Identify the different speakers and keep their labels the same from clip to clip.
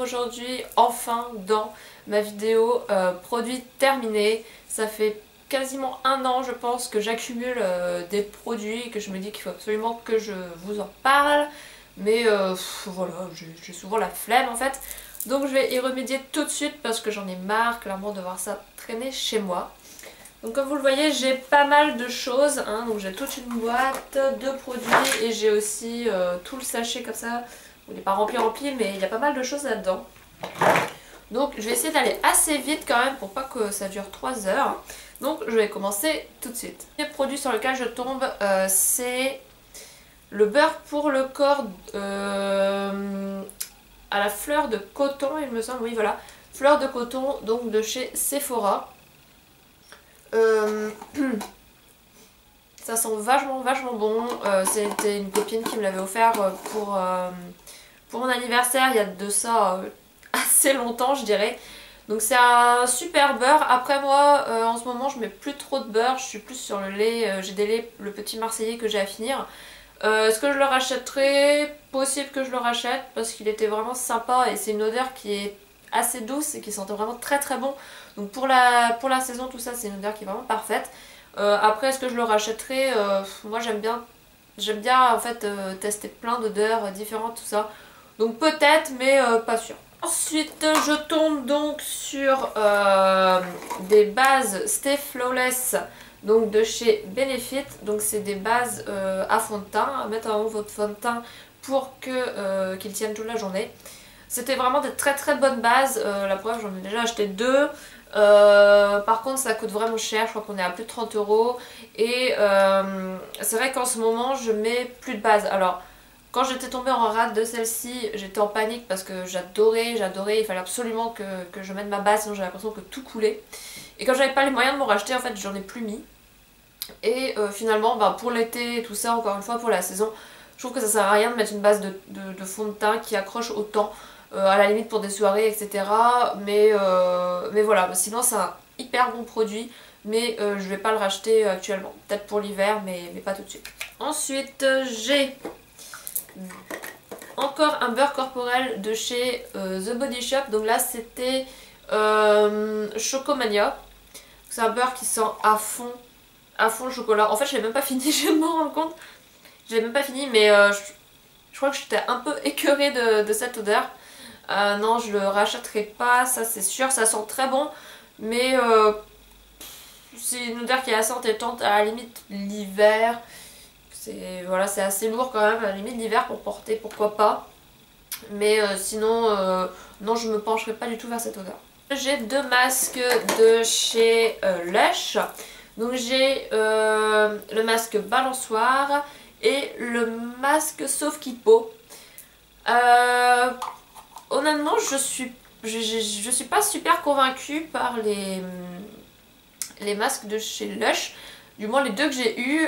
Speaker 1: aujourd'hui enfin dans ma vidéo produits terminés. Ça fait quasiment un an je pense que j'accumule des produits et que je me dis qu'il faut absolument que je vous en parle. Mais voilà, j'ai souvent la flemme en fait. Donc je vais y remédier tout de suite parce que j'en ai marre clairement de voir ça traîner chez moi. Donc comme vous le voyez, j'ai pas mal de choses, hein. Donc j'ai toute une boîte de produits et j'ai aussi tout le sachet comme ça. Il n'est pas rempli mais il y a pas mal de choses là-dedans. Donc je vais essayer d'aller assez vite quand même pour pas que ça dure 3 heures. Donc je vais commencer tout de suite. Le produit sur lequel je tombe, c'est le beurre pour le corps à la fleur de coton, il me semble, oui voilà. Fleur de coton, donc de chez Sephora. Ça sent vachement bon. C'était une copine qui me l'avait offert pour mon anniversaire il y a de ça assez longtemps je dirais. Donc c'est un super beurre. Après moi en ce moment je mets plus trop de beurre, je suis plus sur le lait. J'ai des laits, le petit marseillais que j'ai à finir. Est-ce que je le rachèterai? Possible que je le rachète parce qu'il était vraiment sympa et c'est une odeur qui est assez douce et qui sentait vraiment très bon. Donc pour la saison tout ça c'est une odeur qui est vraiment parfaite. Après est-ce que je le rachèterai? Moi j'aime bien en fait tester plein d'odeurs différentes tout ça. Donc peut-être mais pas sûr. Ensuite je tombe donc sur des bases Stay Flawless, donc de chez Benefit. Donc c'est des bases à fond de teint, à mettre en haut votre fond de teint pour qu'il tienne toute la journée. C'était vraiment des très bonnes bases, la preuve j'en ai déjà acheté 2. Par contre ça coûte vraiment cher, je crois qu'on est à plus de 30 € et c'est vrai qu'en ce moment je mets plus de base. Alors quand j'étais tombée en rate de celle-ci, j'étais en panique parce que j'adorais, il fallait absolument que je mette ma base sinon j'avais l'impression que tout coulait. Et quand j'avais pas les moyens de m'en racheter en fait j'en ai plus mis. Et finalement pour l'été et tout ça, encore une fois pour la saison, je trouve que ça sert à rien de mettre une base de fond de teint qui accroche autant. À la limite pour des soirées etc. Mais voilà, sinon c'est un hyper bon produit. Mais je vais pas le racheter actuellement. Peut-être pour l'hiver mais pas tout de suite. Ensuite j'ai encore un beurre corporel de chez The Body Shop. Donc là c'était Chocomania. C'est un beurre qui sent à fond le chocolat. En fait je l'ai même pas fini, je viens de m'en rendre compte. Je l'ai même pas fini mais je crois que j'étais un peu écœurée de cette odeur. Non je le rachèterai pas, ça c'est sûr, ça sent très bon. Mais c'est une odeur qui est assez entêtante à la limite l'hiver. Voilà, c'est assez lourd quand même, à la limite l'hiver pour porter, pourquoi pas. Mais sinon, non je me pencherai pas du tout vers cette odeur. J'ai 2 masques de chez Lush. Donc j'ai le masque balançoire et le masque sauve Kipo. Honnêtement je suis pas super convaincue par les masques de chez Lush. Du moins les 2 que j'ai eu,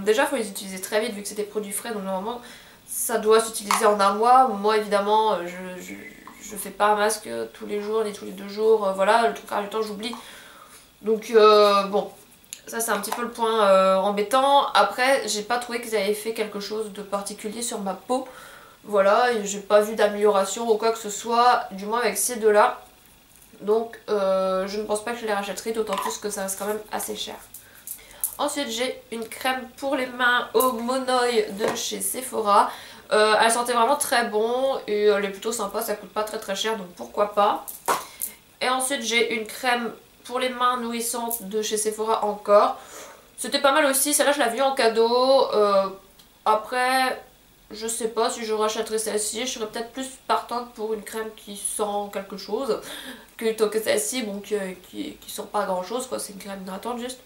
Speaker 1: déjà il faut les utiliser très vite vu que c'est des produits frais, donc normalement ça doit s'utiliser en un mois. Moi évidemment je fais pas un masque tous les jours ni tous les 2 jours, voilà, le 3/4 du temps j'oublie. Donc bon, ça c'est un petit peu le point embêtant. Après j'ai pas trouvé qu'ils avaient fait quelque chose de particulier sur ma peau. Voilà, j'ai pas vu d'amélioration ou quoi que ce soit, du moins avec ces 2 là. Donc je ne pense pas que je les rachèterai, d'autant plus que ça reste quand même assez cher. Ensuite j'ai une crème pour les mains au monoï de chez Sephora. Elle sentait vraiment très bon et elle est plutôt sympa, ça coûte pas très cher donc pourquoi pas. Et ensuite j'ai une crème pour les mains nourrissantes de chez Sephora encore. C'était pas mal aussi, celle-là je l'ai vue en cadeau. Après je sais pas si je rachèterai celle-ci, je serais peut-être plus partante pour une crème qui sent quelque chose plutôt que celle-ci, bon, qui sent pas grand chose quoi, c'est une crème hydratante juste.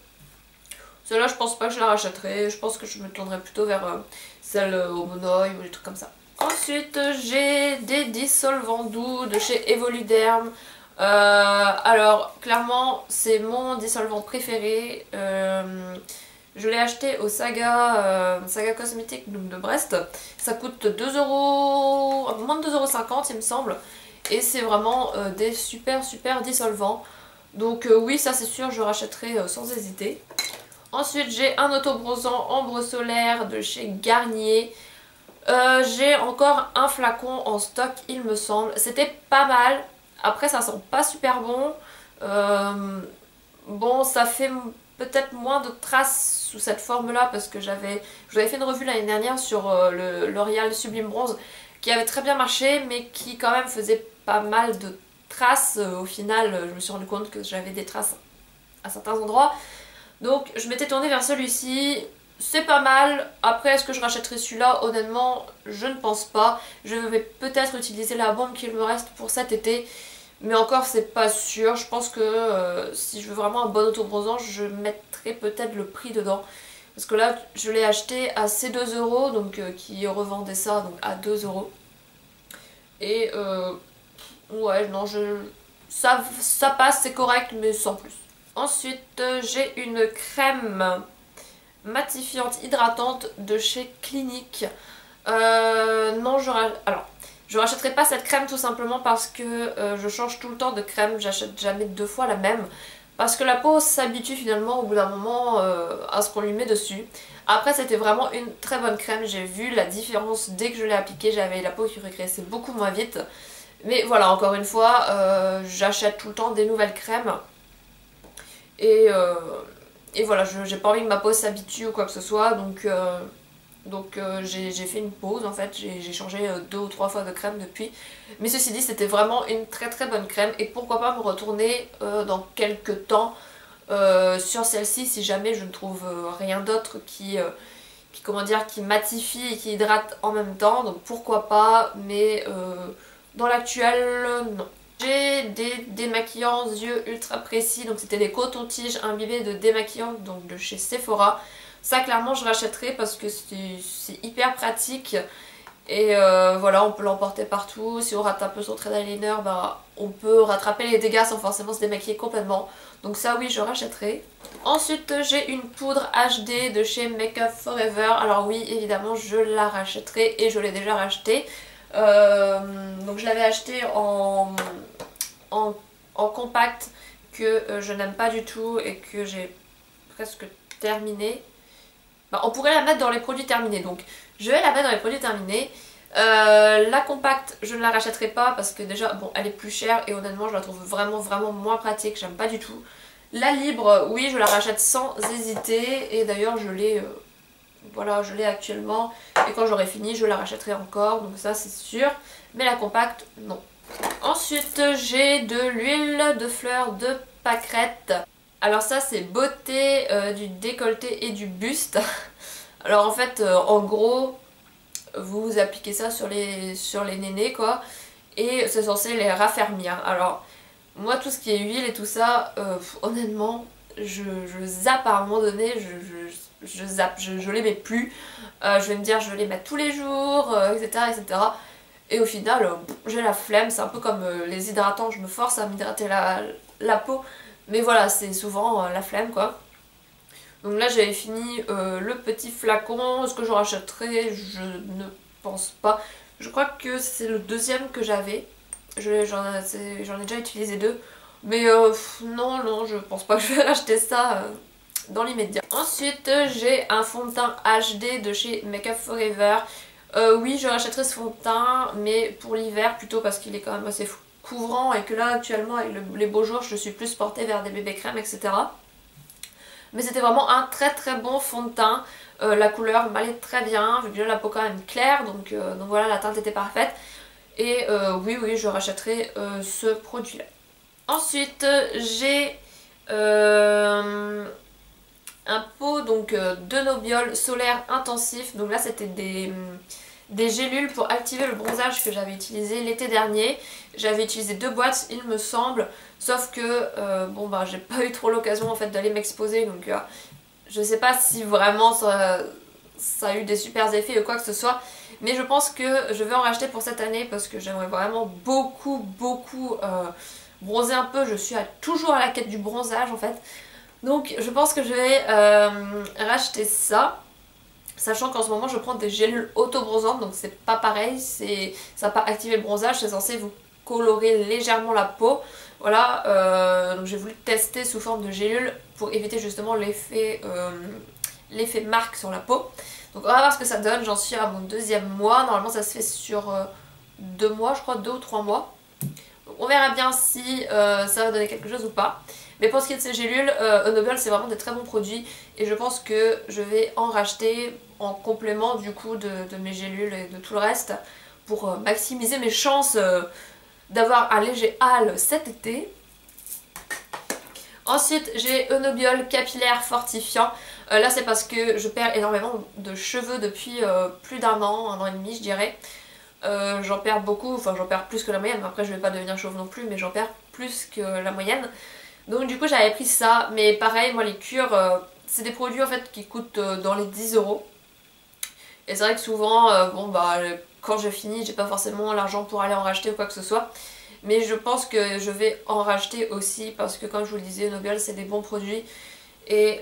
Speaker 1: Celle-là je pense pas que je la rachèterai, je pense que je me tournerai plutôt vers celle au monoï ou des trucs comme ça. Ensuite j'ai des dissolvants doux de chez Evoluderm. Alors clairement c'est mon dissolvant préféré. Je l'ai acheté au Saga Cosmétique de Brest. Ça coûte 2 €, moins de 2,50 € il me semble. Et c'est vraiment des super dissolvants. Donc oui ça c'est sûr je rachèterai sans hésiter. Ensuite j'ai un autobronzant ambre solaire de chez Garnier. J'ai encore un flacon en stock il me semble, c'était pas mal, après ça sent pas super bon. Bon, ça fait peut-être moins de traces sous cette forme là parce que je vous avais fait une revue l'année dernière sur le L'Oréal Sublime Bronze qui avait très bien marché mais qui quand même faisait pas mal de traces. Au final je me suis rendu compte que j'avais des traces à certains endroits, donc je m'étais tournée vers celui-ci. C'est pas mal. Après, est-ce que je rachèterai celui-là? Honnêtement, je ne pense pas. Je vais peut-être utiliser la bombe qu'il me reste pour cet été. Mais encore, c'est pas sûr. Je pense que si je veux vraiment un bon autobronzant, je mettrai peut-être le prix dedans. Parce que là, je l'ai acheté à C2 €, donc qui revendait ça donc à 2 €. Et ouais, non, ça passe, c'est correct, mais sans plus. Ensuite, j'ai une crème matifiante hydratante de chez Clinique. Non, je rachèterai pas cette crème tout simplement parce que je change tout le temps de crème, j'achète jamais 2 fois la même. Parce que la peau s'habitue finalement au bout d'un moment à ce qu'on lui met dessus. Après, c'était vraiment une très bonne crème, j'ai vu la différence dès que je l'ai appliquée, j'avais la peau qui régressait beaucoup moins vite. Mais voilà, encore une fois, j'achète tout le temps des nouvelles crèmes. Et, et voilà, j'ai pas envie que ma peau s'habitue ou quoi que ce soit, donc j'ai fait une pause en fait, j'ai changé 2 ou 3 fois de crème depuis. Mais ceci dit, c'était vraiment une très très bonne crème et pourquoi pas me retourner dans quelques temps sur celle-ci si jamais je ne trouve rien d'autre comment dire, qui matifie et qui hydrate en même temps. Donc pourquoi pas, mais dans l'actuel, non. J'ai des démaquillants yeux ultra précis, donc c'était des cotons-tiges imbibés de démaquillants donc de chez Sephora. Ça clairement je rachèterai parce que c'est hyper pratique et voilà, on peut l'emporter partout. Si on rate un peu son trait d'eyeliner, bah, on peut rattraper les dégâts sans forcément se démaquiller complètement. Donc ça oui, je rachèterai. Ensuite j'ai une poudre HD de chez Make Up Forever. Alors oui, évidemment je la rachèterai et je l'ai déjà rachetée. Donc je l'avais acheté en compact que je n'aime pas du tout et que j'ai presque terminé. Bah, on pourrait la mettre dans les produits terminés, donc je vais la mettre dans les produits terminés. La compacte, je ne la rachèterai pas parce que déjà, bon, elle est plus chère et honnêtement, je la trouve vraiment vraiment moins pratique, j'aime pas du tout. La libre, oui, je la rachète sans hésiter et d'ailleurs, je l'ai voilà, je l'ai actuellement et quand j'aurai fini, je la rachèterai encore, donc ça c'est sûr. Mais la compacte, non. Ensuite, j'ai de l'huile de fleurs de pâquerette. Alors ça c'est beauté du décolleté et du buste. Alors en fait en gros vous appliquez ça sur les nénés quoi et c'est censé les raffermir. Alors moi tout ce qui est huile et tout ça honnêtement je zappe à un moment donné, je zappe, je les mets plus. Je vais me dire je vais les mettre tous les jours etc etc. Et au final j'ai la flemme, c'est un peu comme les hydratants, je me force à m'hydrater la peau. Mais voilà, c'est souvent la flemme quoi. Donc là j'avais fini le petit flacon. Est-ce que je rachèterai? Je ne pense pas. Je crois que c'est le deuxième que j'avais. J'en ai déjà utilisé 2. Mais non, non, je pense pas que je vais racheter ça dans l'immédiat. Ensuite j'ai un fond de teint HD de chez Make Up Forever. Oui, je rachèterai ce fond de teint, mais pour l'hiver plutôt parce qu'il est quand même assez couvrant et que là actuellement avec les beaux jours je suis plus portée vers des bébés crèmes etc. Mais c'était vraiment un très très bon fond de teint. La couleur m'allait très bien vu que j'ai la peau quand même claire, donc voilà, la teinte était parfaite. Et oui oui, je rachèterai ce produit là. Ensuite j'ai un pot donc de Nobiol solaire intensif. Donc là c'était des gélules pour activer le bronzage que j'avais utilisé l'été dernier. J'avais utilisé 2 boîtes il me semble, sauf que bon bah j'ai pas eu trop l'occasion en fait d'aller m'exposer, donc je sais pas si vraiment ça a eu des super effets ou quoi que ce soit, mais je pense que je vais en racheter pour cette année parce que j'aimerais vraiment beaucoup bronzer un peu. Je suis toujours à la quête du bronzage en fait, donc je pense que je vais racheter ça. Sachant qu'en ce moment je prends des gélules auto-bronzantes, donc c'est pas pareil, ça va pas activer le bronzage, c'est censé vous colorer légèrement la peau. Voilà, donc j'ai voulu tester sous forme de gélule pour éviter justement l'effet marque sur la peau. Donc on va voir ce que ça donne, j'en suis à mon 2e mois, normalement ça se fait sur 2 mois je crois, 2 ou 3 mois. Donc on verra bien si ça va donner quelque chose ou pas. Mais pour ce qui est de ces gélules, Onobiol c'est vraiment des très bons produits et je pense que je vais en racheter en complément du coup de mes gélules et de tout le reste pour maximiser mes chances d'avoir un léger hâle cet été. Ensuite j'ai Onobiol capillaire fortifiant. Là c'est parce que je perds énormément de cheveux depuis plus d'un an et demi je dirais. J'en perds beaucoup, enfin j'en perds plus que la moyenne, après je vais pas devenir chauve non plus mais j'en perds plus que la moyenne. Donc du coup j'avais pris ça, mais pareil moi les cures c'est des produits en fait qui coûtent dans les 10 €. Et c'est vrai que souvent bon bah quand je finis j'ai pas forcément l'argent pour aller en racheter ou quoi que ce soit. Mais je pense que je vais en racheter aussi parce que comme je vous le disais, Onobiol c'est des bons produits. Et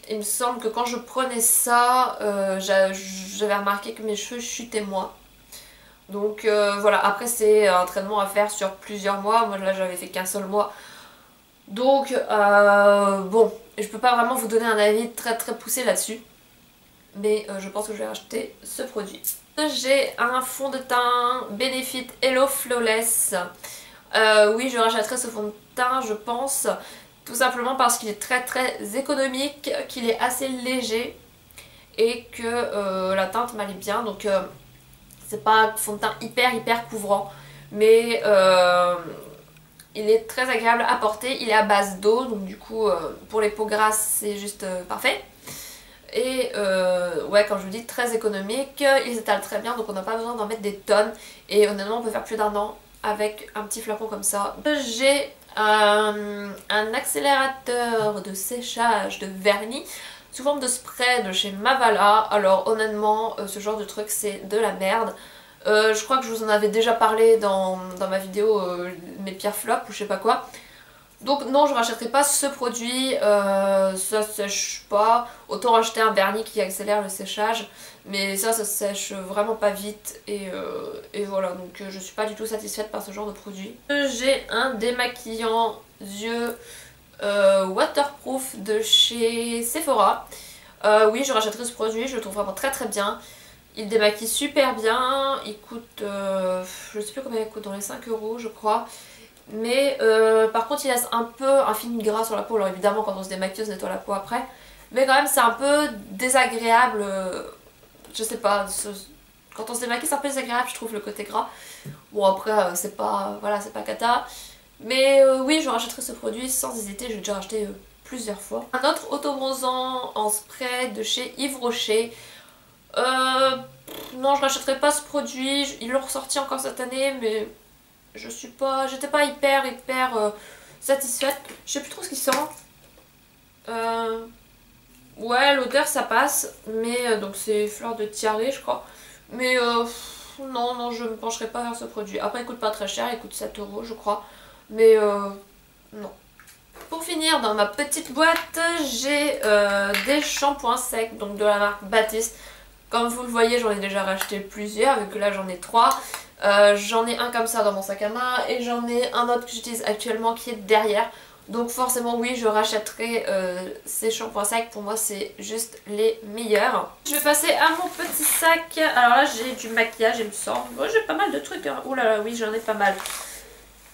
Speaker 1: il me semble que quand je prenais ça, j'avais remarqué que mes cheveux chutaient moins. Donc voilà, après c'est un traitement à faire sur plusieurs mois. Moi là j'avais fait qu'un seul mois. Donc bon, je peux pas vraiment vous donner un avis très poussé là-dessus. Mais je pense que je vais racheter ce produit. J'ai un fond de teint Benefit Hello Flawless. Oui, je rachèterai ce fond de teint, je pense. Tout simplement parce qu'il est très économique, qu'il est assez léger et que la teinte m'allait bien. Donc c'est pas un fond de teint hyper couvrant. Mais il est très agréable à porter. Il est à base d'eau. Donc du coup pour les peaux grasses c'est juste parfait. Et ouais, comme je vous dis, très économique, il s'étale très bien donc on n'a pas besoin d'en mettre des tonnes et honnêtement on peut faire plus d'1 an avec un petit flacon comme ça. J'ai un accélérateur de séchage de vernis sous forme de spray de chez Mavala. Alors honnêtement ce genre de truc c'est de la merde. Je crois que je vous en avais déjà parlé dans ma vidéo mes pires flops ou je sais pas quoi. Donc non, je rachèterai pas ce produit, ça sèche pas. Autant racheter un vernis qui accélère le séchage, mais ça sèche vraiment pas vite et voilà, donc je suis pas du tout satisfaite par ce genre de produit. J'ai un démaquillant yeux waterproof de chez Sephora. Oui, je rachèterai ce produit, je le trouve vraiment très bien. Il démaquille super bien, il coûte, je sais plus combien il coûte, dans les 5 € je crois. Mais par contre il laisse un peu un film gras sur la peau. Alors évidemment quand on se démaquille on se nettoie la peau après. Mais quand même c'est un peu désagréable. Je sais pas. Quand on se démaquille c'est un peu désagréable je trouve le côté gras. Bon après c'est pas, voilà, c'est pas cata. Mais oui je rachèterai ce produit sans hésiter. Je l'ai déjà acheté plusieurs fois. Un autre autobronzant en spray de chez Yves Rocher. Non je rachèterai pas ce produit. Ils l'ont ressorti encore cette année mais j'étais pas hyper satisfaite. Je sais plus trop ce qu'il sent. Ouais, l'odeur ça passe, mais donc c'est fleur de tiare je crois. Mais non, je me pencherai pas vers ce produit. Après il coûte pas très cher, il coûte 7 € je crois. Mais non. Pour finir, dans ma petite boîte, j'ai des shampoings secs, donc de la marque Baptiste. Comme vous le voyez, j'en ai déjà racheté plusieurs, vu que là j'en ai 3. J'en ai un comme ça dans mon sac à main et j'en ai un autre que j'utilise actuellement qui est derrière. Donc forcément oui je rachèterai ces shampoings secs, pour moi c'est juste les meilleurs. Je vais passer à mon petit sac. Alors là j'ai du maquillage il me semble. Bon, j'ai pas mal de trucs hein. Ouh là là, oui j'en ai pas mal.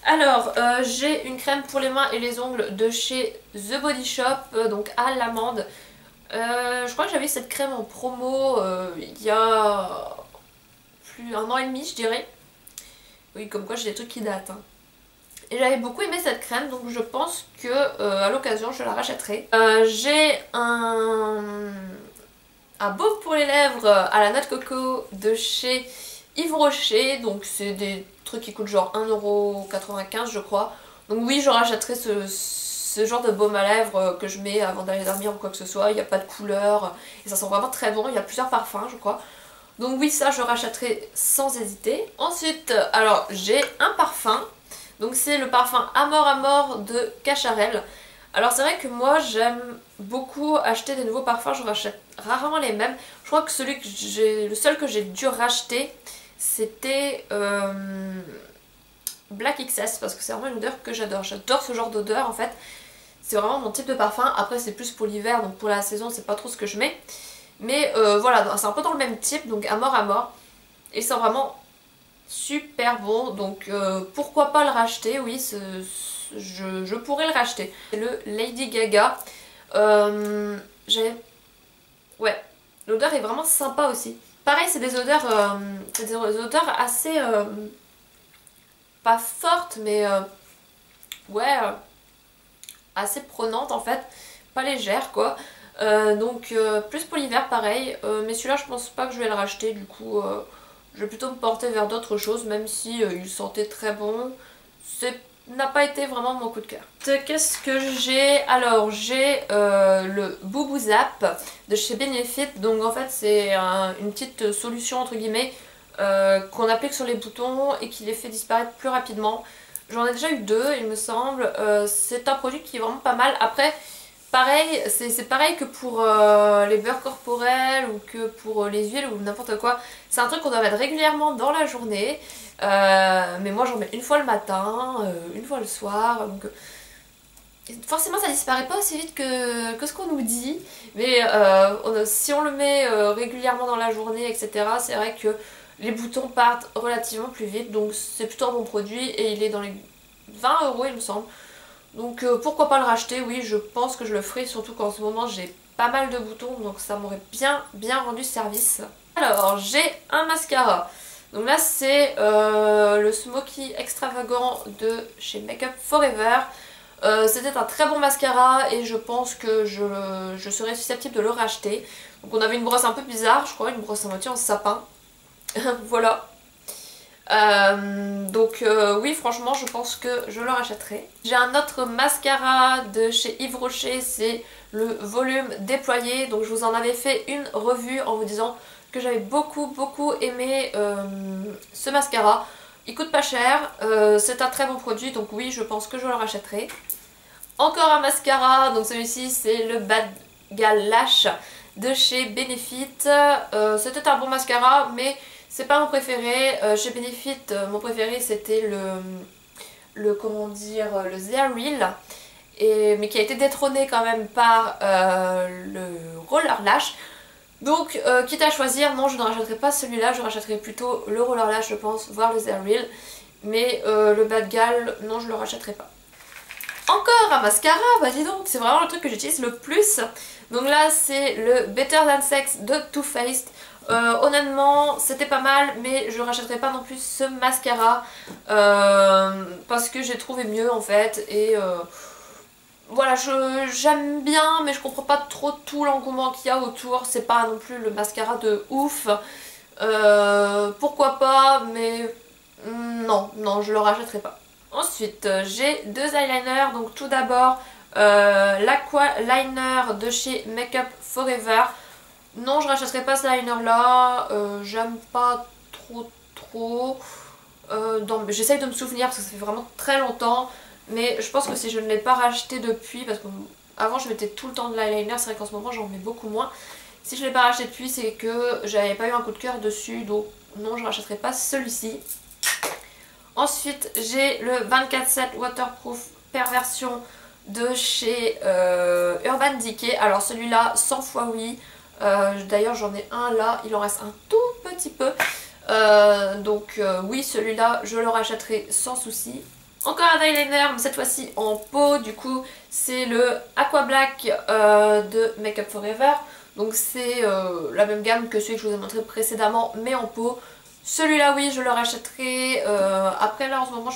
Speaker 1: Alors j'ai une crème pour les mains et les ongles de chez The Body Shop, donc à l'amande. Je crois que j'avais cette crème en promo il y a plus d'1 an et demi je dirais. Oui, comme quoi j'ai des trucs qui datent. Hein. Et j'avais beaucoup aimé cette crème, donc je pense que à l'occasion je la rachèterai. J'ai un baume pour les lèvres à la noix de coco de chez Yves Rocher. Donc c'est des trucs qui coûtent genre 1,95 € je crois. Donc oui, je rachèterai ce genre de baume à lèvres que je mets avant d'aller dormir ou quoi que ce soit. Il n'y a pas de couleur et ça sent vraiment très bon. Il y a plusieurs parfums je crois. Donc oui, ça je rachèterai sans hésiter. Ensuite, alors j'ai un parfum. Donc c'est le parfum Amor de Cacharel. Alors c'est vrai que moi j'aime beaucoup acheter des nouveaux parfums, je rachète rarement les mêmes. Je crois que le seul que j'ai dû racheter c'était Black XS parce que c'est vraiment une odeur que j'adore. J'adore ce genre d'odeur en fait. C'est vraiment mon type de parfum. Après c'est plus pour l'hiver, donc pour la saison c'est pas trop ce que je mets. Mais voilà, c'est un peu dans le même type, donc à mort. Et c'est vraiment super bon, donc pourquoi pas le racheter, oui, je pourrais le racheter. C'est le Lady Gaga. J'ai... Ouais, l'odeur est vraiment sympa aussi. Pareil, c'est des odeurs assez... pas fortes, mais ouais, assez prenantes en fait. Pas légères quoi. Donc plus pour l'hiver pareil. Mais celui-là, je pense pas que je vais le racheter, du coup... je vais plutôt me porter vers d'autres choses, même si il sentait très bon. N'a pas été vraiment mon coup de cœur. Qu'est-ce que j'ai? Alors j'ai le Boubou Zap de chez Benefit. Donc en fait c'est une petite solution entre guillemets qu'on applique sur les boutons et qui les fait disparaître plus rapidement. J'en ai déjà eu deux il me semble. C'est un produit qui est vraiment pas mal. Après pareil, c'est pareil que pour les beurres corporels ou que pour les huiles ou n'importe quoi. C'est un truc qu'on doit mettre régulièrement dans la journée. Mais moi j'en mets une fois le matin, une fois le soir. Donc forcément ça disparaît pas aussi vite que ce qu'on nous dit. Mais si on le met régulièrement dans la journée, etc., c'est vrai que les boutons partent relativement plus vite. Donc c'est plutôt un bon produit et il est dans les 20 € il me semble. Donc pourquoi pas le racheter, oui je pense que je le ferai, surtout qu'en ce moment j'ai pas mal de boutons, donc ça m'aurait bien rendu service. Alors j'ai un mascara, donc là c'est le Smoky Extravagant de chez Make Up Forever. C'était un très bon mascara et je pense que je serais susceptible de le racheter. Donc on avait une brosse un peu bizarre, je crois, une brosse à moitié en sapin. Voilà. Donc oui franchement je pense que je le rachèterai. J'ai un autre mascara de chez Yves Rocher, c'est le volume déployé. Donc je vous en avais fait une revue en vous disant que j'avais beaucoup aimé ce mascara. Il coûte pas cher, c'est un très bon produit donc oui je pense que je le rachèterai. Encore un mascara, donc celui-ci c'est le Bad Gal Lash de chez Benefit. C'était un bon mascara mais c'est pas mon préféré. Chez Benefit, mon préféré c'était comment dire, le The Real, mais qui a été détrôné quand même par le Roller Lash. Donc quitte à choisir, non je ne rachèterai pas celui-là, je rachèterai plutôt le Roller Lash je pense, voire le The Real. Mais le Bad Gal, non je le rachèterai pas. Encore un mascara, bah dis donc, c'est vraiment le truc que j'utilise le plus. Donc là c'est le Better Than Sex de Too Faced. Honnêtement c'était pas mal mais je rachèterai pas non plus ce mascara parce que j'ai trouvé mieux en fait et voilà j'aime bien mais je comprends pas trop tout l'engouement qu'il y a autour, c'est pas non plus le mascara de ouf, pourquoi pas mais non je le rachèterai pas. Ensuite j'ai deux eyeliners, donc tout d'abord l'Aqua Liner de chez Make Up Forever. Non, je rachèterai pas ce liner là, j'aime pas trop. J'essaye de me souvenir parce que ça fait vraiment très longtemps, mais je pense que si je ne l'ai pas racheté depuis, parce qu'avant je mettais tout le temps de l'eyeliner, c'est vrai qu'en ce moment j'en mets beaucoup moins. Si je ne l'ai pas racheté depuis, c'est que j'avais pas eu un coup de cœur dessus, donc non, je rachèterai pas celui-ci. Ensuite, j'ai le 24/7 Waterproof Perversion de chez Urban Decay. Alors celui-là, 100 fois oui. D'ailleurs j'en ai un là, il en reste un tout petit peu. Donc oui celui-là je le rachèterai sans souci. Encore un eyeliner mais cette fois-ci en peau, du coup c'est le Aqua Black de Make Up Forever. Donc c'est la même gamme que celui que je vous ai montré précédemment mais en peau. Celui-là oui je le rachèterai. Après là en ce moment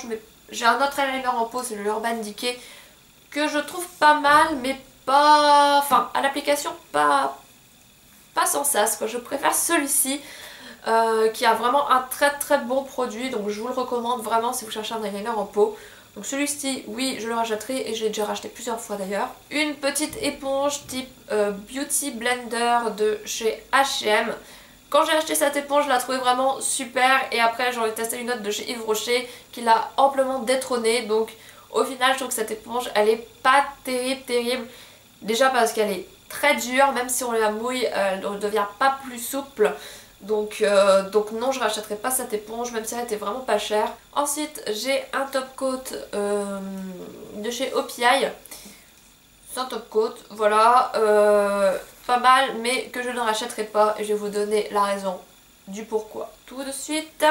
Speaker 1: j'ai un autre eyeliner en peau, c'est le Urban Decay, que je trouve pas mal mais pas... Enfin à l'application pas sans sas quoi. Je préfère celui-ci qui a vraiment un très bon produit, donc je vous le recommande vraiment si vous cherchez un eyeliner en peau. Donc celui-ci oui je le rachèterai et je l'ai déjà racheté plusieurs fois d'ailleurs. Une petite éponge type Beauty Blender de chez H&M. Quand j'ai acheté cette éponge je la trouvais vraiment super et après j'en ai testé une autre de chez Yves Rocher qui l'a amplement détrônée. Donc au final je trouve que cette éponge elle est pas terrible. Déjà parce qu'elle est très dure, même si on la mouille elle ne devient pas plus souple. Donc non je rachèterai pas cette éponge même si elle était vraiment pas chère. Ensuite j'ai un top coat de chez OPI. c'est un top coat, voilà, pas mal, mais que je ne rachèterai pas et je vais vous donner la raison du pourquoi tout de suite.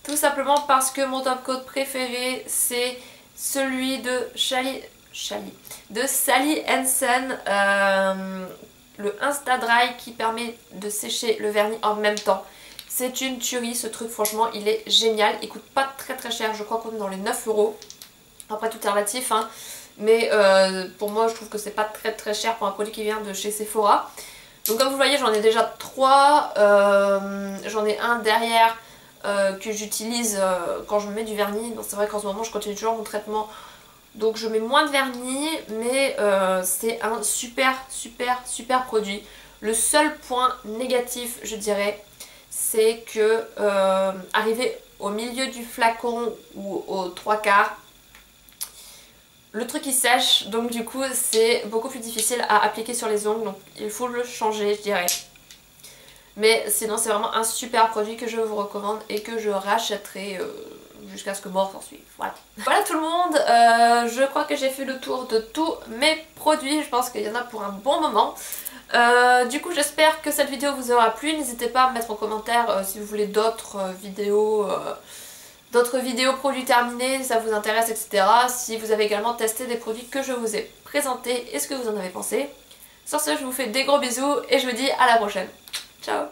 Speaker 1: Tout simplement parce que mon top coat préféré c'est celui de Sally Hansen, le Insta Dry qui permet de sécher le vernis en même temps. C'est une tuerie ce truc, franchement il est génial, il coûte pas très cher, je crois qu'on est dans les 9 €. Après tout est relatif hein. Mais pour moi je trouve que c'est pas très cher pour un produit qui vient de chez Sephora. Donc comme vous voyez j'en ai déjà 3, j'en ai un derrière que j'utilise quand je me mets du vernis. Donc c'est vrai qu'en ce moment je continue toujours mon traitement, donc je mets moins de vernis, mais c'est un super produit. Le seul point négatif je dirais, c'est que arrivé au milieu du flacon ou aux 3/4, le truc il sèche, donc du coup c'est beaucoup plus difficile à appliquer sur les ongles, donc il faut le changer je dirais. Mais sinon c'est vraiment un super produit que je vous recommande et que je rachèterai jusqu'à ce que mort s'en suive. Voilà. Voilà tout le monde, je crois que j'ai fait le tour de tous mes produits, je pense qu'il y en a pour un bon moment. Du coup j'espère que cette vidéo vous aura plu, n'hésitez pas à me mettre en commentaire si vous voulez d'autres vidéos produits terminés, si ça vous intéresse, etc. Si vous avez également testé des produits que je vous ai présentés et ce que vous en avez pensé. Sur ce, je vous fais des gros bisous et je vous dis à la prochaine. Ciao!